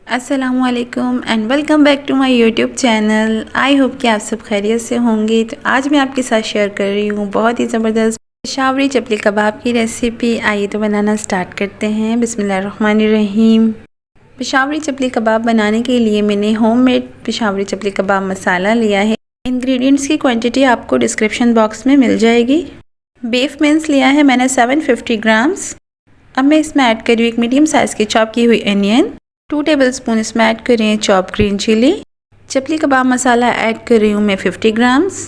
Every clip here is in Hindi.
अस्सलामुअलैकुम and welcome back to my YouTube channel. I hope कि आप सब खैरियत से होंगे। तो आज मैं आपके साथ शेयर कर रही हूँ बहुत ही ज़बरदस्त पेशावरी चपली कबाब की रेसिपी। आइए तो बनाना स्टार्ट करते हैं। बिस्मिल्लाहिर्रहमानिर्रहीम। पेशावरी चपली कबाब बनाने के लिए मैंने होममेड पेशावरी चपली कबाब मसाला लिया है। इंग्रेडिएंट्स की क्वांटिटी आपको डिस्क्रिप्शन बॉक्स में मिल जाएगी। बीफ मिन्स लिया है मैंने 750 ग्राम्स। अब मैं इसमें ऐड करी हूँ एक मीडियम साइज़ की चॉप की हुई अनियन। 2 टेबलस्पून इसमें ऐड करें चॉप ग्रीन चिली। चपली कबाब मसाला ऐड कर रही हूँ मैं 50 ग्राम्स।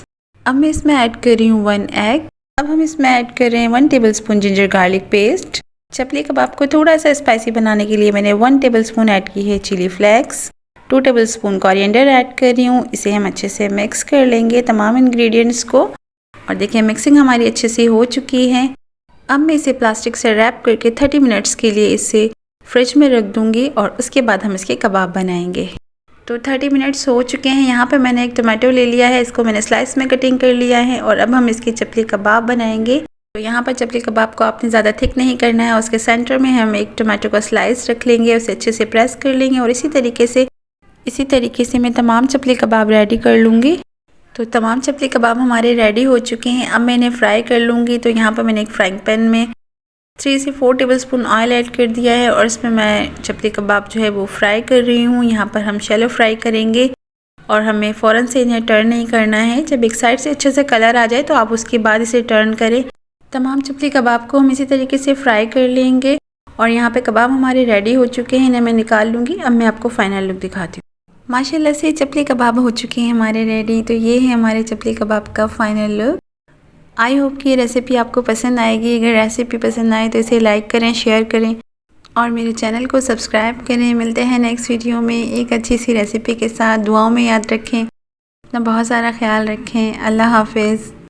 अब मैं इसमें ऐड कर रही हूँ 1 एग। अब हम इसमें ऐड करें 1 tablespoon ginger garlic paste. Chapli kebab को थोड़ा सा स्पाइसी बनाने के लिए मैंने 1 टेबलस्पून ऐड की है chilli flakes. 2 tablespoon coriander add कर रही हूँ। इसे हम अच्छे से मिक्स कर लेंगे तमाम इंग्रेडिएंट्स को। और देखिए मिक्सिंग हमारी अच्छे से हो चुकी है। अब मैं इसे प्लास्टिक से रैप करके 30 मिनट्स के लिए इसे फ्रिज में रख दूंगी और उसके बाद हम इसके कबाब बनाएंगे। तो 30 मिनट्स हो चुके हैं। यहाँ पे मैंने एक टमाटो ले लिया है, इसको मैंने स्लाइस में कटिंग कर लिया है और अब हम इसकी चपली कबाब बनाएंगे। तो यहाँ पर चपली कबाब को आपने ज़्यादा थिक नहीं करना है। उसके सेंटर में हम एक टमाटो का स्लाइस रख लेंगे, उसे अच्छे से प्रेस कर लेंगे और इसी तरीके से मैं तमाम चपली कबाब रेडी कर लूँगी। तो तमाम चपली कबाब हमारे रेडी हो चुके हैं। अब मैं इन्हें फ्राई कर लूँगी। तो यहाँ पर मैंने एक फ्राइंग पैन में 3 से 4 टेबलस्पून ऑयल ऐड कर दिया है और इसमें मैं चपली कबाब जो है वो फ्राई कर रही हूँ। यहाँ पर हम शैलो फ्राई करेंगे और हमें फ़ौरन से इन्हें टर्न नहीं करना है। जब एक साइड से अच्छे से कलर आ जाए तो आप उसके बाद इसे टर्न करें। तमाम चपली कबाब को हम इसी तरीके से फ्राई कर लेंगे और यहाँ पे कबाब हमारे रेडी हो चुके हैं। इन्हें मैं निकाल लूँगी। अब मैं आपको फाइनल लुक दिखाती हूँ। माशाल्लाह से चपली कबाब हो चुके हैं हमारे रेडी। तो ये है हमारे चपली कबाब का फाइनल लुक। आई होप कि ये रेसिपी आपको पसंद आएगी। अगर रेसिपी पसंद आए तो इसे लाइक करें, शेयर करें और मेरे चैनल को सब्सक्राइब करें। मिलते हैं नेक्स्ट वीडियो में एक अच्छी सी रेसिपी के साथ। दुआओं में याद रखें, अपना बहुत सारा ख्याल रखें। अल्लाह हाफिज़।